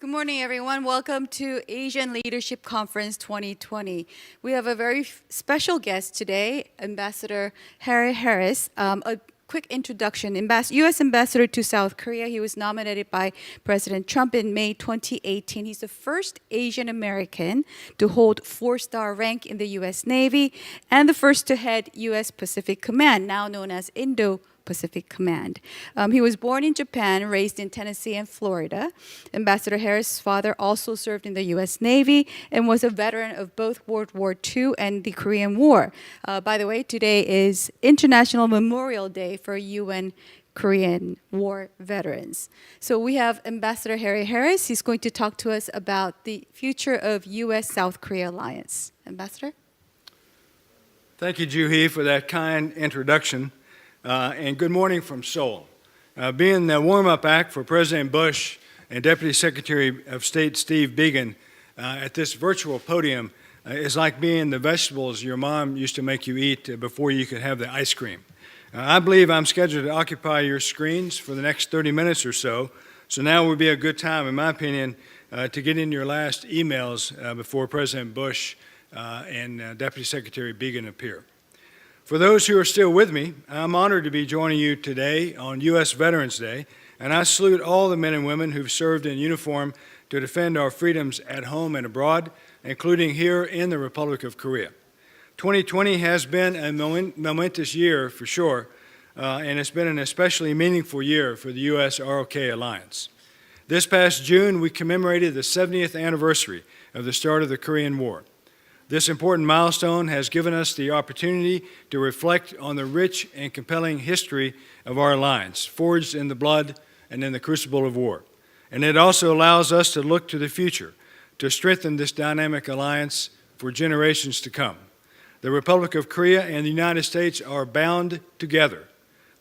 Good morning, everyone. Welcome to Asian Leadership Conference 2020. We have a very special guest today, Ambassador Harry Harris. A quick introduction. U.S. Ambassador to South Korea. He was nominated by President Trump in May 2018. He's the first Asian American to hold 4-star rank in the U.S. Navy and the first to head U.S. Pacific Command, now known as Indo-Pacific Command. He was born in Japan, raised in Tennessee and Florida. Ambassador Harris' father also served in the U.S. Navy and was a veteran of both World War II and the Korean War. By the way, today is International Memorial Day for UN Korean War veterans. So we have Ambassador Harry Harris. He's going to talk to us about the future of U.S.-South Korea Alliance. Ambassador? Thank you, Joo-hee, for that kind introduction. And good morning from Seoul. Being the warm-up act for President Bush and Deputy Secretary of State Steve Biegun at this virtual podium is like being the vegetables your mom used to make you eat before you could have the ice cream. I believe I'm scheduled to occupy your screens for the next 30 minutes or so, so now would be a good time, in my opinion, to get in your last emails before President Bush and Deputy Secretary Biegun appear. For those who are still with me, I'm honored to be joining you today on U.S. Veterans Day, and I salute all the men and women who've served in uniform to defend our freedoms at home and abroad, including here in the Republic of Korea. 2020 has been a momentous year for sure, and it's been an especially meaningful year for the USROK Alliance. This past June, we commemorated the 70th anniversary of the start of the Korean War. This important milestone has given us the opportunity to reflect on the rich and compelling history of our alliance, forged in the blood and in the crucible of war. And it also allows us to look to the future, to strengthen this dynamic alliance for generations to come. The Republic of Korea and the United States are bound together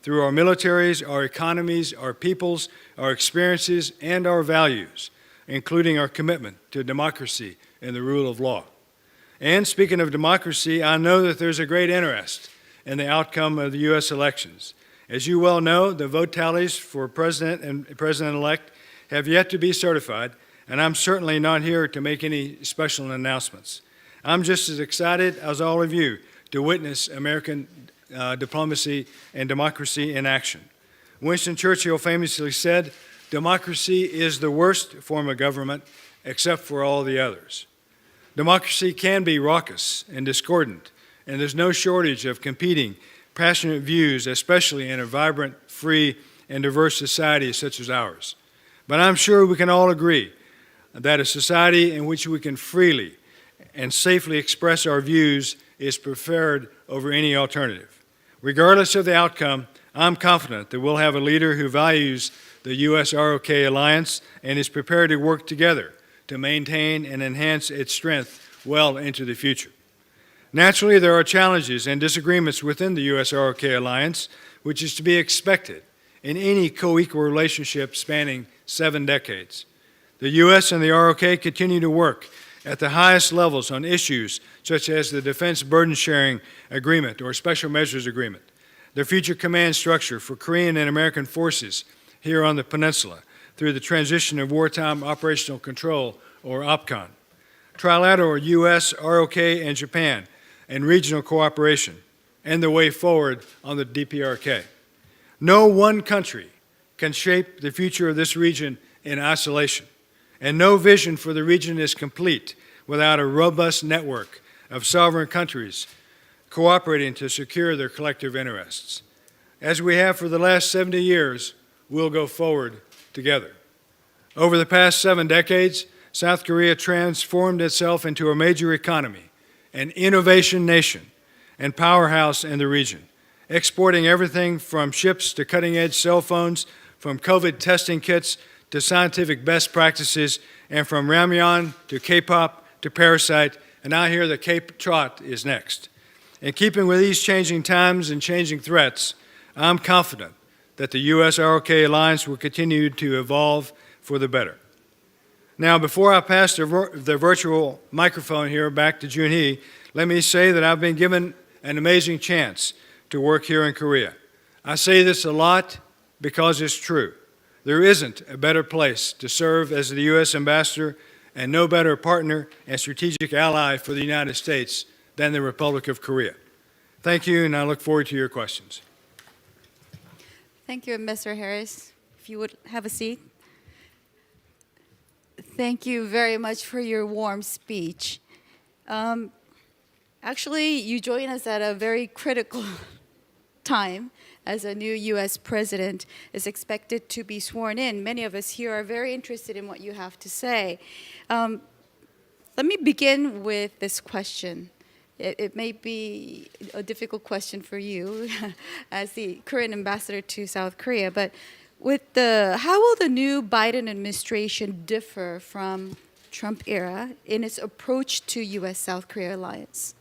through our militaries, our economies, our peoples, our experiences, and our values, including our commitment to democracy and the rule of law. And speaking of democracy, I know that there's a great interest in the outcome of the U.S. elections. As you well know, the vote tallies for President and President-elect have yet to be certified, and I'm certainly not here to make any special announcements. I'm just as excited as all of you to witness American diplomacy and democracy in action. Winston Churchill famously said, "Democracy is the worst form of government except for all the others." Democracy can be raucous and discordant, and there's no shortage of competing, passionate views, especially in a vibrant, free, and diverse society such as ours. But I'm sure we can all agree that a society in which we can freely and safely express our views is preferred over any alternative. Regardless of the outcome, I'm confident that we'll have a leader who values the U.S.-ROK Alliance and is prepared to work together to maintain and enhance its strength well into the future. Naturally, there are challenges and disagreements within the U.S.-ROK Alliance, which is to be expected in any co-equal relationship spanning 7 decades. The U.S. and the ROK continue to work at the highest levels on issues such as the Defense Burden Sharing Agreement or Special Measures Agreement, the future command structure for Korean and American forces here on the peninsula through the transition of wartime operational control or OPCON, trilateral U.S., ROK, and Japan, and regional cooperation, and the way forward on the DPRK. No one country can shape the future of this region in isolation, and no vision for the region is complete without a robust network of sovereign countries cooperating to secure their collective interests. As we have for the last 70 years, we'll go forward together. Over the past 7 decades, South Korea transformed itself into a major economy, an innovation nation, and powerhouse in the region, exporting everything from ships to cutting-edge cell phones, from COVID testing kits to scientific best practices, and from ramyeon to K-pop to Parasite, and I hear the K-trot is next. In keeping with these changing times and changing threats, I'm confident that the U.S.-ROK Alliance will continue to evolve for the better. Now, before I pass the virtual microphone here back to Joo-hee, let me say that I've been given an amazing chance to work here in Korea. I say this a lot because it's true. There isn't a better place to serve as the U.S. ambassador and no better partner and strategic ally for the United States than the Republic of Korea. Thank you, and I look forward to your questions. Thank you, Ambassador Harris. If you would have a seat. Thank you very much for your warm speech. Actually, you join us at a very critical time as a new U.S. president is expected to be sworn in. Many of us here are very interested in what you have to say. Let me begin with this question. It may be a difficult question for you as the current ambassador to South Korea, but how will the new Biden administration differ from Trump era in its approach to U.S.-South Korea alliance?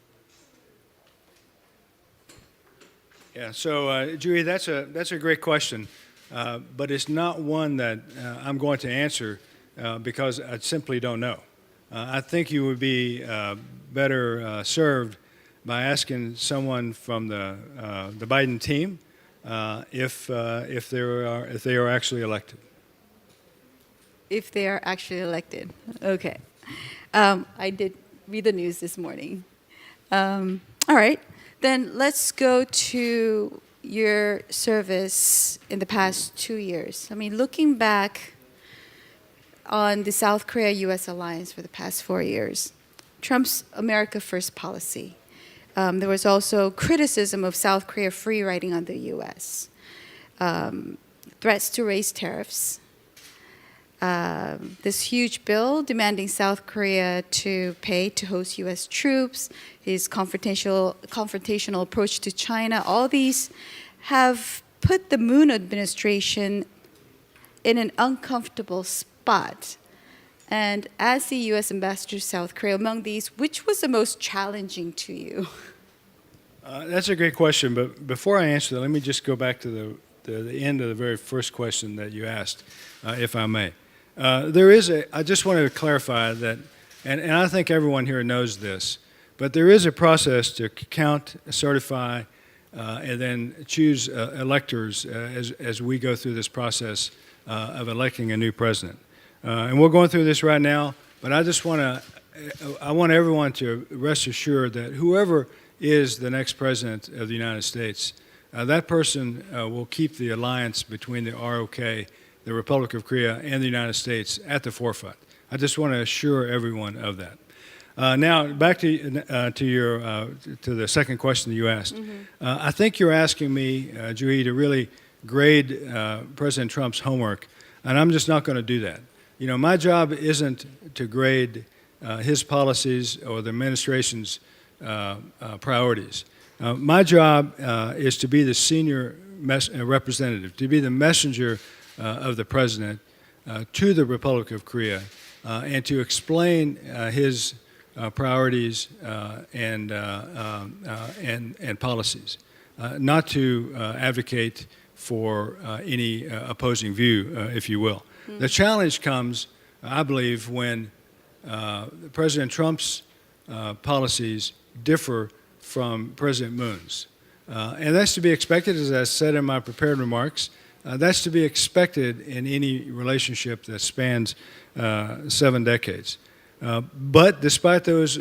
Yeah, so Julie, that's a great question, but it's not one that I'm going to answer because I simply don't know. I think you would be better served by asking someone from the Biden team if they are actually elected. If they are actually elected, okay. I did read the news this morning. All right. Then let's go to your service in the past 2 years. I mean, looking back on the South Korea-U.S. alliance for the past 4 years, Trump's America First policy. There was also criticism of South Korea free riding on the U.S., threats to raise tariffs, this huge bill demanding South Korea to pay to host U.S. troops, his confrontational approach to China, all these have put the Moon administration in an uncomfortable spot. And as the U.S. ambassador to South Korea, among these, which was the most challenging to you? That's a great question, but before I answer that, let me just go back to the end of the very first question that you asked, if I may. I just wanted to clarify that, and I think everyone here knows this, but there is a process to count, certify, and then choose electors as we go through this process of electing a new president. And we're going through this right now, but I want everyone to rest assured that whoever is the next president of the United States, that person will keep the alliance between the ROK, the Republic of Korea, and the United States at the forefront. I just want to assure everyone of that. Now, back to the second question that you asked. I think you're asking me, Juhi, to really grade President Trump's homework, and I'm just not going to do that. You know, my job isn't to grade his policies or the administration's priorities. My job is to be the senior representative, to be the messenger of the president to the Republic of Korea, and to explain his priorities and policies, not to advocate for any opposing view, if you will. The challenge comes, I believe, when President Trump's policies differ from President Moon's. And that's to be expected, as I said in my prepared remarks. That's to be expected in any relationship that spans 7 decades. But despite those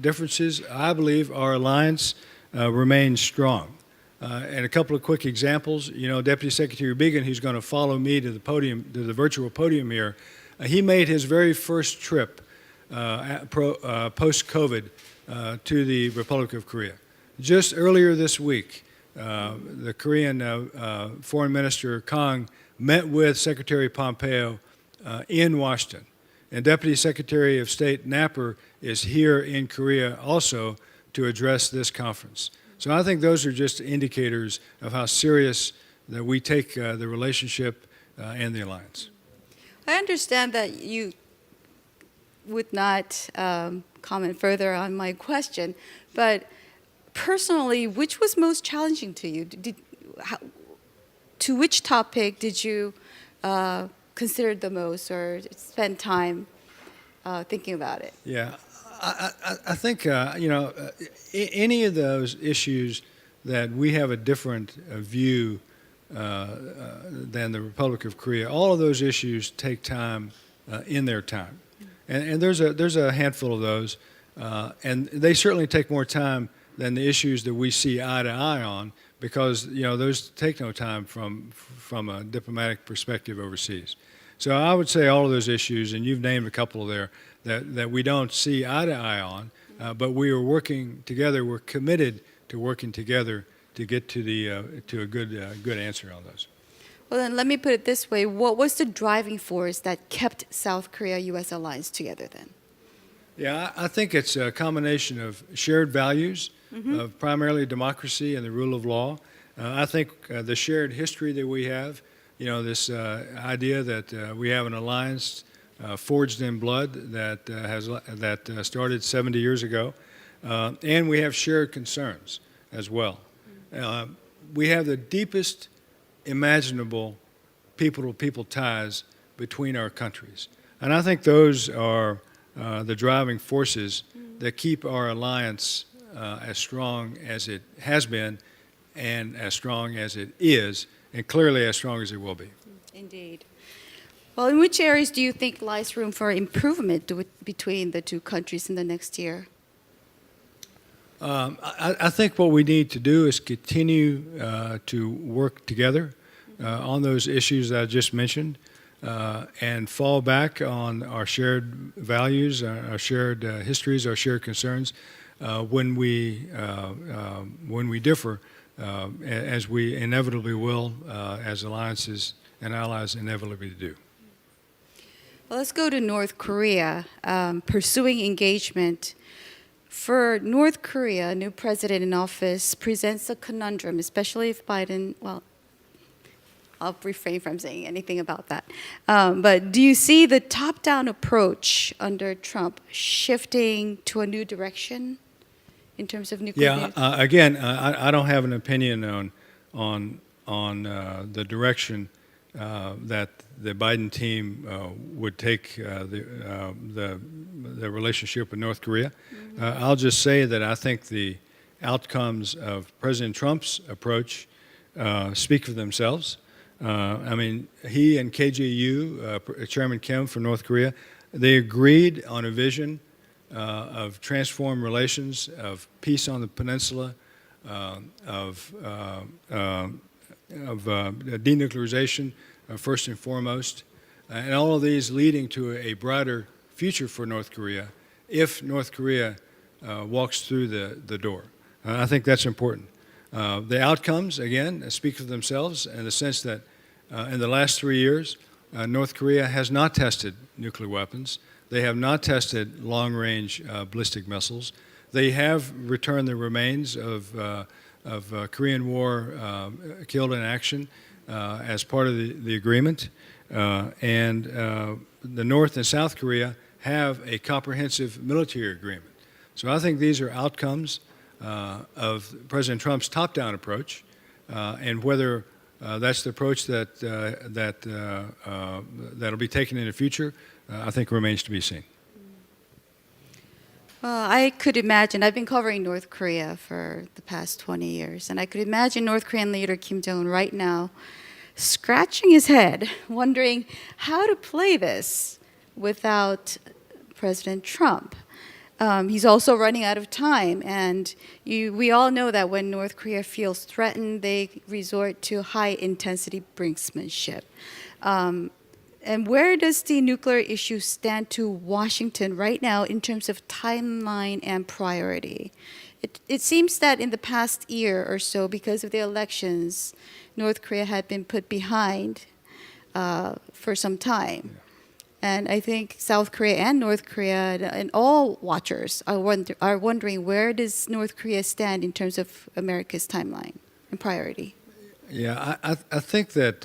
differences, I believe our alliance remains strong. And a couple of quick examples, you know, Deputy Secretary Began, who's going to follow me to the podium, to the virtual podium here, he made his very first trip post-COVID to the Republic of Korea. Just earlier this week, the Korean Foreign Minister Kang met with Secretary Pompeo in Washington. And Deputy Secretary of State Napper is here in Korea also to address this conference. So I think those are just indicators of how serious that we take the relationship and the alliance. I understand that you would not comment further on my question, but personally, which was most challenging to you? To which topic did you consider the most or spend time thinking about it? Yeah, I think, you know, any of those issues that we have a different view than the Republic of Korea. All of those issues take time in their time, and there's a handful of those, and they certainly take more time than the issues that we see eye to eye on, because those take no time from a diplomatic perspective overseas. So I would say all of those issues, and you've named a couple there that we don't see eye to eye on, but we are working together. We're committed to working together to get to a good answer on those. Well, then let me put it this way. What was the driving force that kept South Korea-U.S. alliance together then? Yeah, I think it's a combination of shared values, of primarily democracy and the rule of law. I think the shared history that we have, this idea that we have an alliance forged in blood that started 70 years ago, and we have shared concerns as well. We have the deepest imaginable people-to-people ties between our countries, and I think those are the driving forces that keep our alliance as strong as it has been, and as strong as it is, and clearly as strong as it will be. Indeed. Well, in which areas do you think lies room for improvement between the two countries in the next year? I think what we need to do is continue to work together on those issues that I just mentioned, and fall back on our shared values, our shared histories, our shared concerns when we differ, as we inevitably will, as alliances and allies inevitably do. Well, let's go to North Korea. Pursuing engagement. For North Korea, a new president in office presents a conundrum, especially if Biden, well, I'll refrain from saying anything about that. But do you see the top-down approach under Trump shifting to a new direction in terms of nuclear? Yeah, again, I don't have an opinion on the direction that the Biden team would take the relationship with North Korea. I'll just say that I think the outcomes of President Trump's approach speak for themselves. I mean, he and KJU, Chairman Kim from North Korea, they agreed on a vision of transformed relations, of peace on the peninsula, of denuclearization, first and foremost, and all of these leading to a brighter future for North Korea if North Korea walks through the door. I think that's important. The outcomes, again, speak for themselves in the sense that in the last 3 years, North Korea has not tested nuclear weapons. They have not tested long-range ballistic missiles. They have returned the remains of Korean War killed in action as part of the agreement. And the North and South Korea have a comprehensive military agreement. So I think these are outcomes of President Trump's top-down approach, and whether that's the approach that'll be taken in the future, I think remains to be seen. Well, I could imagine, I've been covering North Korea for the past 20 years, and I could imagine North Korean leader Kim Jong-un right now scratching his head, wondering how to play this without President Trump. He's also running out of time, and we all know that when North Korea feels threatened, they resort to high-intensity brinksmanship. And where does the nuclear issue stand to Washington right now in terms of timeline and priority? It seems that in the past year or so, because of the elections, North Korea had been put behind for some time. And I think South Korea and North Korea and all watchers are wondering, where does North Korea stand in terms of America's timeline and priority? Yeah, I think that,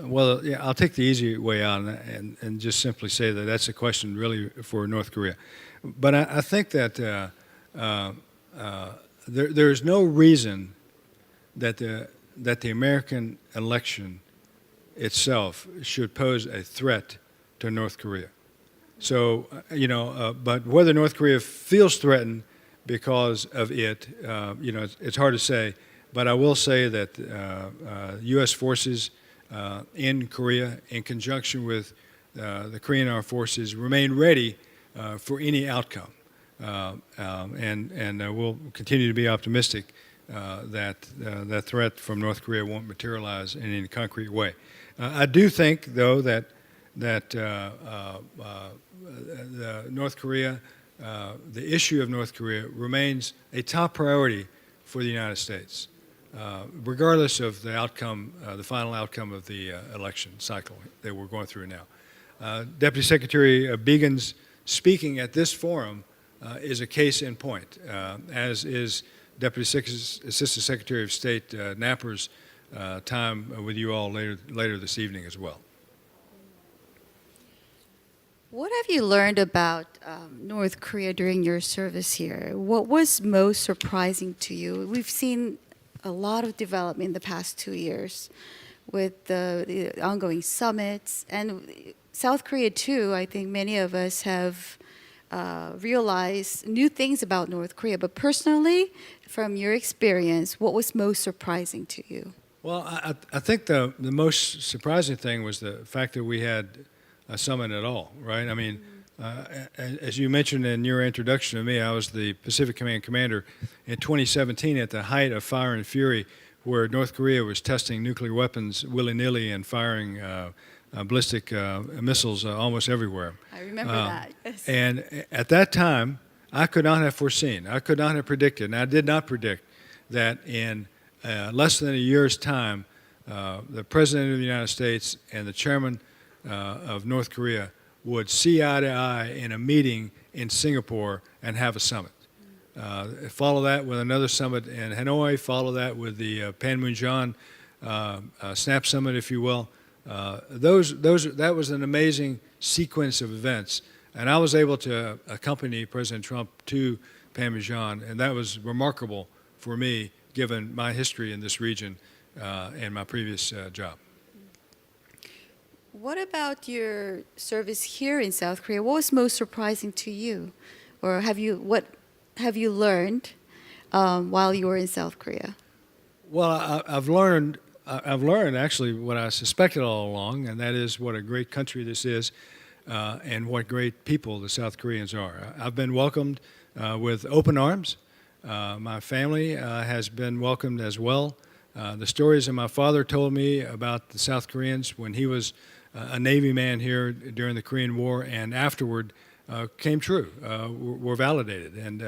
well, yeah, I'll take the easy way out and just simply say that that's a question really for North Korea. But I think that there's no reason that the American election itself should pose a threat to North Korea. So, but whether North Korea feels threatened because of it, it's hard to say. But I will say that U.S. forces in Korea, in conjunction with the Korean Armed Forces, remain ready for any outcome. And we'll continue to be optimistic that that threat from North Korea won't materialize in any concrete way. I do think, though, that North Korea, the issue of North Korea remains a top priority for the United States, regardless of the outcome, the final outcome of the election cycle that we're going through now. Deputy Secretary Began's speaking at this forum is a case in point, as is Deputy Assistant Secretary of State Napper's time with you all later this evening as well. What have you learned about North Korea during your service here? What was most surprising to you? We've seen a lot of development in the past 2 years with the ongoing summits, and South Korea too. I think many of us have realized new things about North Korea. But personally, from your experience, what was most surprising to you? Well, I think the most surprising thing was the fact that we had a summit at all, right? I mean, as you mentioned in your introduction to me, I was the Pacific Command commander in 2017 at the height of fire and fury, where North Korea was testing nuclear weapons willy-nilly and firing ballistic missiles almost everywhere. I remember that. Yes. And at that time, I could not have foreseen, I could not have predicted, and I did not predict that in less than a year's time, the President of the United States and the Chairman of North Korea would see eye to eye in a meeting in Singapore and have a summit. Follow that with another summit in Hanoi, follow that with the Panmunjom SNAP summit, if you will. That was an amazing sequence of events. And I was able to accompany President Trump to Panmunjom, and that was remarkable for me, given my history in this region and my previous job. What about your service here in South Korea? What was most surprising to you? Or what have you learned while you were in South Korea? Well, I've learned actually what I suspected all along, and that is what a great country this is and what great people the South Koreans are. I've been welcomed with open arms. My family has been welcomed as well. The stories that my father told me about the South Koreans when he was a Navy man here during the Korean War and afterward came true, were validated. And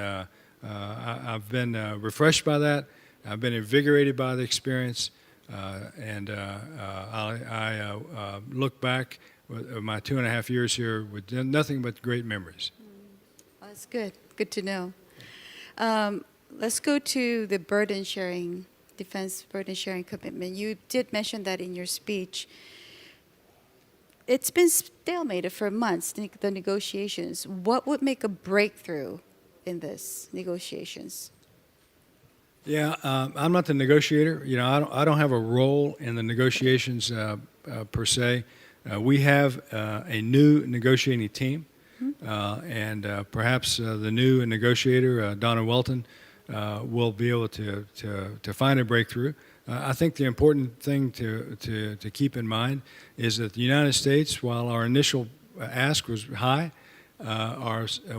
I've been refreshed by that. I've been invigorated by the experience. And I look back with my 2.5 years here with nothing but great memories. That's good. Good to know. Let's go to the burden sharing, defense burden sharing commitment. You did mention that in your speech. It's been stalemated for months, the negotiations. What would make a breakthrough in this negotiations? Yeah, I'm not the negotiator. You know, I don't have a role in the negotiations per se. We have a new negotiating team, and perhaps the new negotiator, Donna Welton, will be able to find a breakthrough. I think the important thing to keep in mind is that the United States, while our initial ask was high,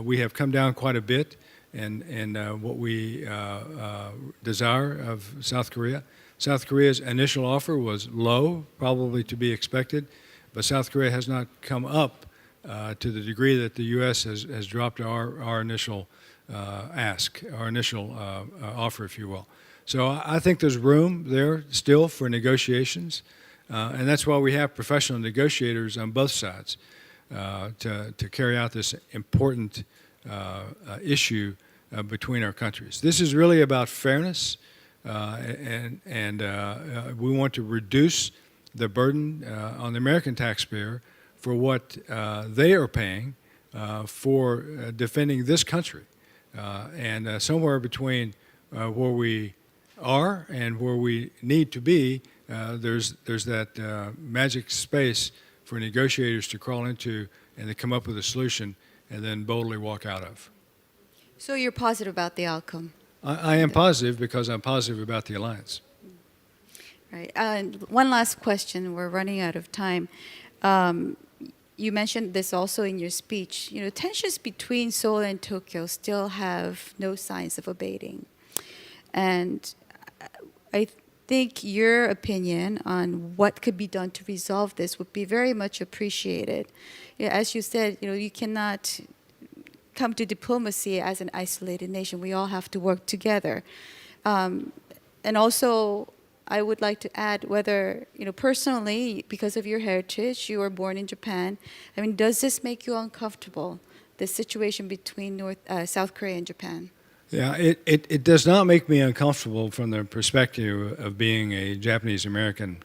we have come down quite a bit in what we desire of South Korea. South Korea's initial offer was low, probably to be expected, but South Korea has not come up to the degree that the U.S. has dropped our initial ask, our initial offer, if you will. So I think there's room there still for negotiations, and that's why we have professional negotiators on both sides to carry out this important issue between our countries. This is really about fairness, and we want to reduce the burden on the American taxpayer for what they are paying for defending this country, and somewhere between where we are and where we need to be, there's that magic space for negotiators to crawl into and to come up with a solution and then boldly walk out of. So you're positive about the outcome? I am positive because I'm positive about the alliance. Right. And one last question. We're running out of time. You mentioned this also in your speech. You know, tensions between Seoul and Tokyo still have no signs of abating. And I think your opinion on what could be done to resolve this would be very much appreciated. You know, as you said, you know, you cannot come to diplomacy as an isolated nation. We all have to work together. And also, I would like to add whether, you know, personally, because of your heritage, you were born in Japan. I mean, does this make you uncomfortable, the situation between South Korea and Japan? Yeah, it does not make me uncomfortable from the perspective of being a Japanese-American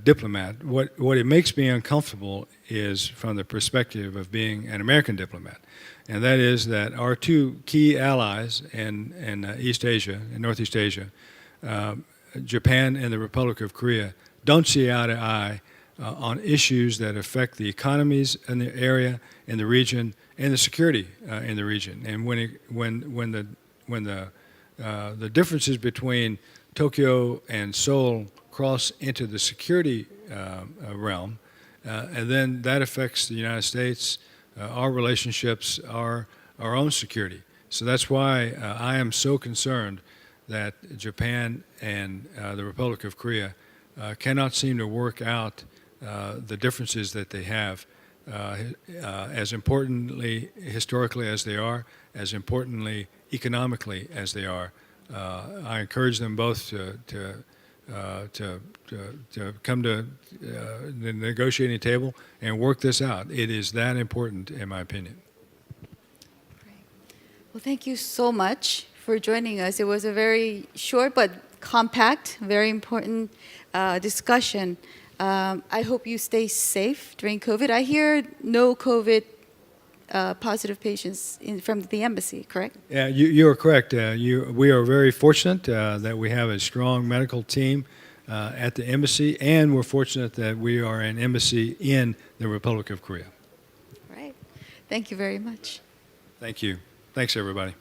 diplomat. What it makes me uncomfortable is from the perspective of being an American diplomat. And that is that our two key allies in East Asia, in Northeast Asia, Japan and the Republic of Korea, don't see eye to eye on issues that affect the economies in the area, in the region, and the security in the region. And when the differences between Tokyo and Seoul cross into the security realm, and then that affects the United States, our relationships, our own security. So that's why I am so concerned that Japan and the Republic of Korea cannot seem to work out the differences that they have, as importantly historically as they are, as importantly economically as they are. I encourage them both to come to the negotiating table and work this out. It is that important, in my opinion. Great. Well, thank you so much for joining us. It was a very short but compact, very important discussion. I hope you stay safe during COVID. I hear no COVID positive patients from the embassy, correct? Yeah, you are correct. We are very fortunate that we have a strong medical team at the embassy, and we're fortunate that we are an embassy in the Republic of Korea. All right. Thank you very much. Thank you. Thanks, everybody.